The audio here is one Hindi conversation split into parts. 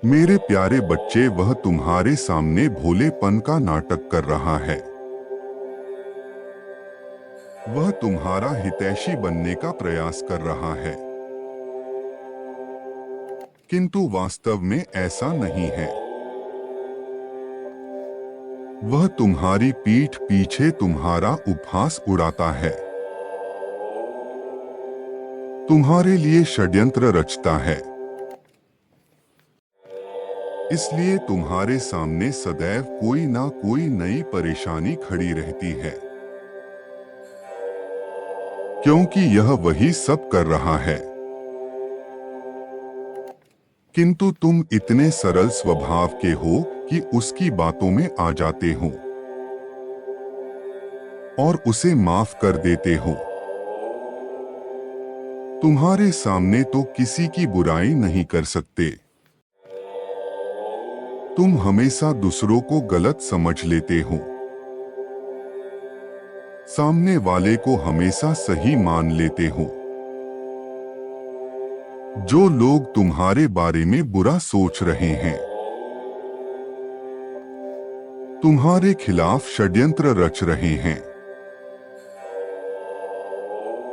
मेरे प्यारे बच्चे, वह तुम्हारे सामने भोलेपन का नाटक कर रहा है। वह तुम्हारा हितैषी बनने का प्रयास कर रहा है, किंतु वास्तव में ऐसा नहीं है। वह तुम्हारी पीठ पीछे तुम्हारा उपहास उड़ाता है, तुम्हारे लिए षड्यंत्र रचता है। इसलिए तुम्हारे सामने सदैव कोई ना कोई नई परेशानी खड़ी रहती है, क्योंकि यह वही सब कर रहा है। किंतु तुम इतने सरल स्वभाव के हो कि उसकी बातों में आ जाते हो और उसे माफ कर देते हो। तुम्हारे सामने तो किसी की बुराई नहीं कर सकते। तुम हमेशा दूसरों को गलत समझ लेते हो, सामने वाले को हमेशा सही मान लेते हो। जो लोग तुम्हारे बारे में बुरा सोच रहे हैं, तुम्हारे खिलाफ षड्यंत्र रच रहे हैं,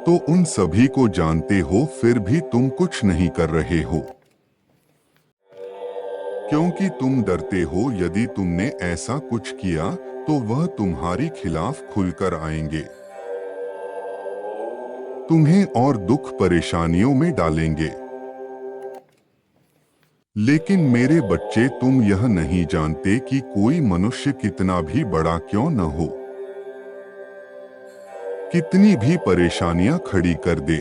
तो उन सभी को जानते हो, फिर भी तुम कुछ नहीं कर रहे हो, क्योंकि तुम डरते हो यदि तुमने ऐसा कुछ किया तो वह तुम्हारी खिलाफ खुलकर आएंगे, तुम्हें और दुख परेशानियों में डालेंगे। लेकिन मेरे बच्चे, तुम यह नहीं जानते कि कोई मनुष्य कितना भी बड़ा क्यों न हो, कितनी भी परेशानियां खड़ी कर दे,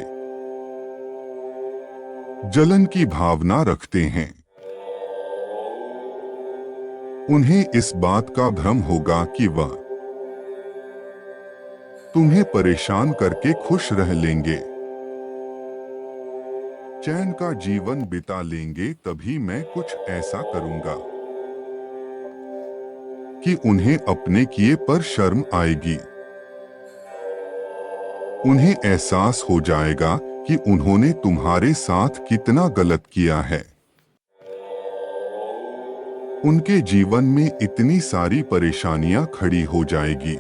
जलन की भावना रखते हैं, उन्हें इस बात का भ्रम होगा कि वह तुम्हें परेशान करके खुश रह लेंगे, चैन का जीवन बिता लेंगे। तभी मैं कुछ ऐसा करूंगा कि उन्हें अपने किए पर शर्म आएगी। उन्हें एहसास हो जाएगा कि उन्होंने तुम्हारे साथ कितना गलत किया है। उनके जीवन में इतनी सारी परेशानियां खड़ी हो जाएगी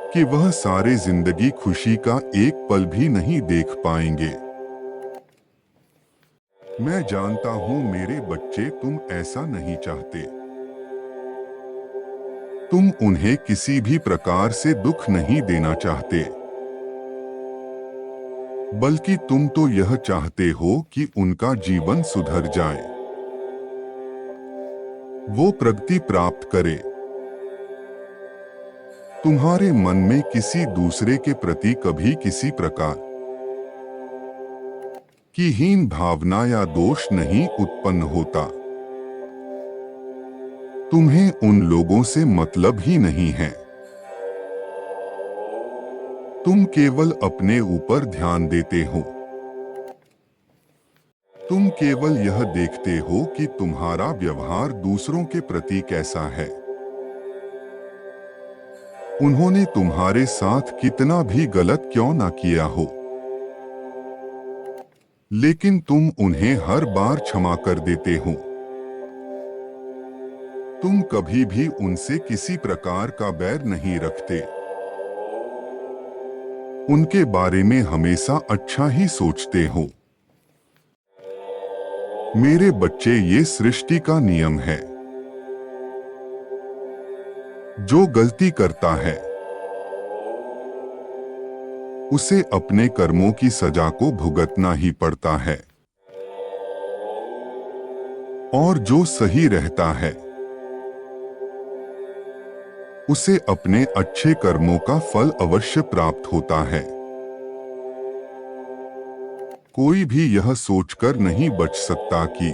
कि वह सारे जिंदगी खुशी का एक पल भी नहीं देख पाएंगे। मैं जानता हूं मेरे बच्चे, तुम ऐसा नहीं चाहते। तुम उन्हें किसी भी प्रकार से दुख नहीं देना चाहते, बल्कि तुम तो यह चाहते हो कि उनका जीवन सुधर जाए, वो प्रगति प्राप्त करे। तुम्हारे मन में किसी दूसरे के प्रति कभी किसी प्रकार की हीन भावना या दोष नहीं उत्पन्न होता। तुम्हें उन लोगों से मतलब ही नहीं है। तुम केवल अपने ऊपर ध्यान देते हो। तुम केवल यह देखते हो कि तुम्हारा व्यवहार दूसरों के प्रति कैसा है। उन्होंने तुम्हारे साथ कितना भी गलत क्यों ना किया हो, लेकिन तुम उन्हें हर बार क्षमा कर देते हो। तुम कभी भी उनसे किसी प्रकार का बैर नहीं रखते। उनके बारे में हमेशा अच्छा ही सोचते हो। मेरे बच्चे, ये सृष्टि का नियम है। जो गलती करता है उसे अपने कर्मों की सजा को भुगतना ही पड़ता है, और जो सही रहता है उसे अपने अच्छे कर्मों का फल अवश्य प्राप्त होता है। कोई भी यह सोचकर नहीं बच सकता कि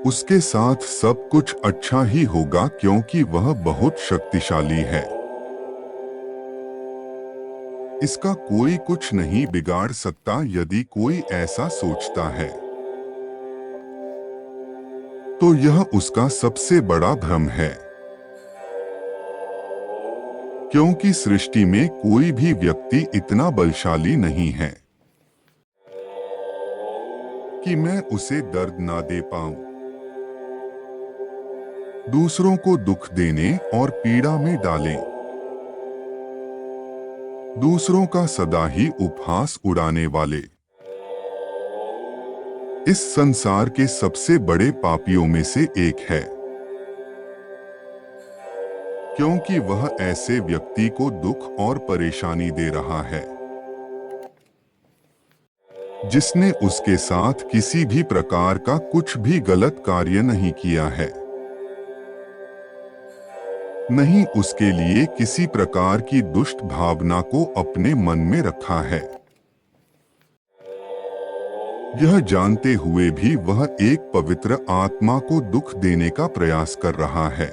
उसके साथ सब कुछ अच्छा ही होगा, क्योंकि वह बहुत शक्तिशाली है। इसका कोई कुछ नहीं बिगाड़ सकता। यदि कोई ऐसा सोचता है तो यह उसका सबसे बड़ा भ्रम है, क्योंकि सृष्टि में कोई भी व्यक्ति इतना बलशाली नहीं है कि मैं उसे दर्द ना दे पाऊं। दूसरों को दुख देने और पीड़ा में डालें। दूसरों का सदा ही उपहास उड़ाने वाले इस संसार के सबसे बड़े पापियों में से एक है, क्योंकि वह ऐसे व्यक्ति को दुख और परेशानी दे रहा है जिसने उसके साथ किसी भी प्रकार का कुछ भी गलत कार्य नहीं किया है, नहीं उसके लिए किसी प्रकार की दुष्ट भावना को अपने मन में रखा है। यह जानते हुए भी वह एक पवित्र आत्मा को दुख देने का प्रयास कर रहा है।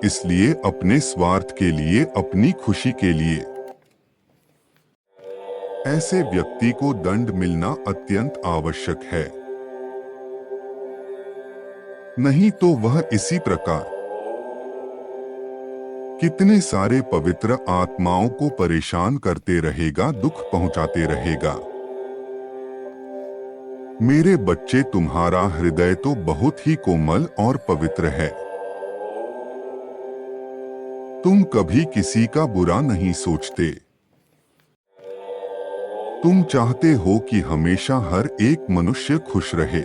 इसलिए अपने स्वार्थ के लिए, अपनी खुशी के लिए ऐसे व्यक्ति को दंड मिलना अत्यंत आवश्यक है, नहीं तो वह इसी प्रकार कितने सारे पवित्र आत्माओं को परेशान करते रहेगा, दुख पहुंचाते रहेगा। मेरे बच्चे, तुम्हारा हृदय तो बहुत ही कोमल और पवित्र है। तुम कभी किसी का बुरा नहीं सोचते। तुम चाहते हो कि हमेशा हर एक मनुष्य खुश रहे।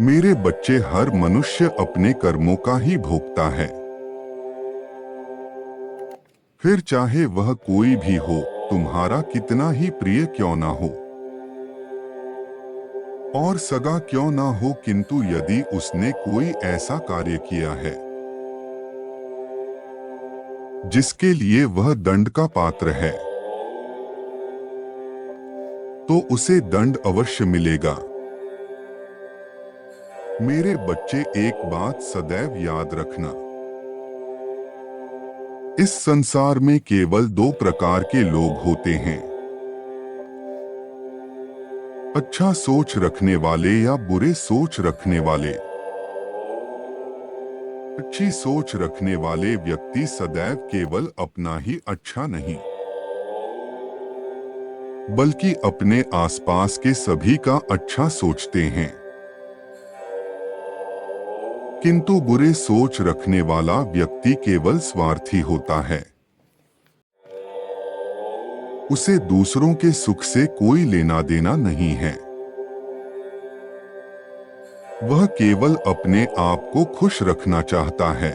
मेरे बच्चे, हर मनुष्य अपने कर्मों का ही भोगता है, फिर चाहे वह कोई भी हो, तुम्हारा कितना ही प्रिय क्यों ना हो और सगा क्यों ना हो, किंतु यदि उसने कोई ऐसा कार्य किया है जिसके लिए वह दंड का पात्र है, तो उसे दंड अवश्य मिलेगा। मेरे बच्चे, एक बात सदैव याद रखना, इस संसार में केवल दो प्रकार के लोग होते हैं, अच्छा सोच रखने वाले या बुरे सोच रखने वाले। अच्छी सोच रखने वाले व्यक्ति सदैव केवल अपना ही अच्छा नहीं, बल्कि अपने आसपास के सभी का अच्छा सोचते हैं। किंतु बुरे सोच रखने वाला व्यक्ति केवल स्वार्थी होता है, उसे दूसरों के सुख से कोई लेना देना नहीं है। वह केवल अपने आप को खुश रखना चाहता है,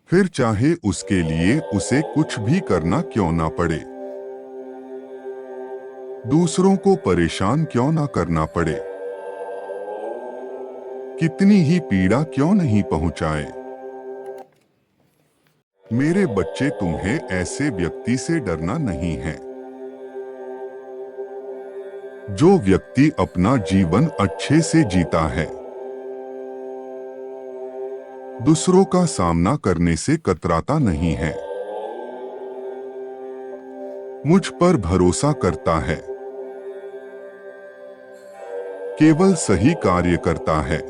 फिर चाहे उसके लिए उसे कुछ भी करना क्यों ना पड़े, दूसरों को परेशान क्यों ना करना पड़े, कितनी ही पीड़ा क्यों नहीं पहुंचाए। मेरे बच्चे, तुम्हें ऐसे व्यक्ति से डरना नहीं है। जो व्यक्ति अपना जीवन अच्छे से जीता है, दूसरों का सामना करने से कतराता नहीं है, मुझ पर भरोसा करता है, केवल सही कार्य करता है,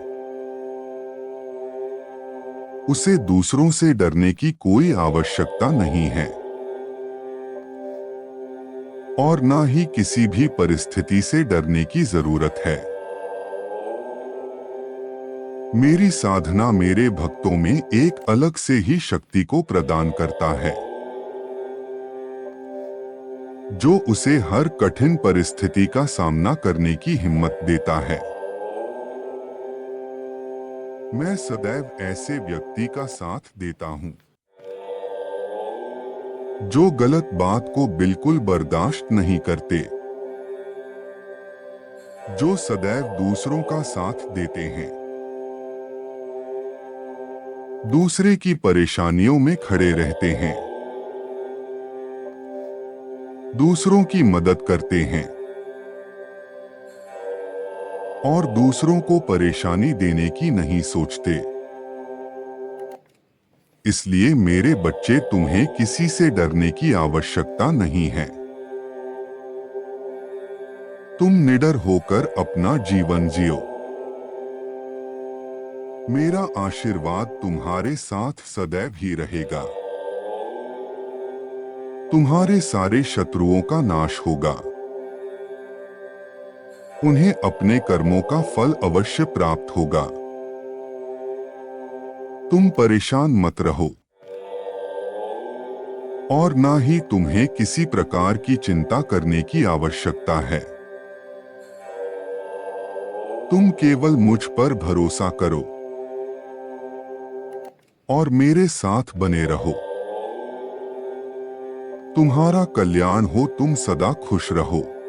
उसे दूसरों से डरने की कोई आवश्यकता नहीं है और ना ही किसी भी परिस्थिति से डरने की जरूरत है। मेरी साधना मेरे भक्तों में एक अलग से ही शक्ति को प्रदान करता है, जो उसे हर कठिन परिस्थिति का सामना करने की हिम्मत देता है। मैं सदैव ऐसे व्यक्ति का साथ देता हूं जो गलत बात को बिल्कुल बर्दाश्त नहीं करते, जो सदैव दूसरों का साथ देते हैं, दूसरे की परेशानियों में खड़े रहते हैं, दूसरों की मदद करते हैं और दूसरों को परेशानी देने की नहीं सोचते। इसलिए मेरे बच्चे, तुम्हें किसी से डरने की आवश्यकता नहीं है। तुम निडर होकर अपना जीवन जियो। मेरा आशीर्वाद तुम्हारे साथ सदैव ही रहेगा। तुम्हारे सारे शत्रुओं का नाश होगा। उन्हें अपने कर्मों का फल अवश्य प्राप्त होगा। तुम परेशान मत रहो और ना ही तुम्हें किसी प्रकार की चिंता करने की आवश्यकता है। तुम केवल मुझ पर भरोसा करो और मेरे साथ बने रहो। तुम्हारा कल्याण हो, तुम सदा खुश रहो।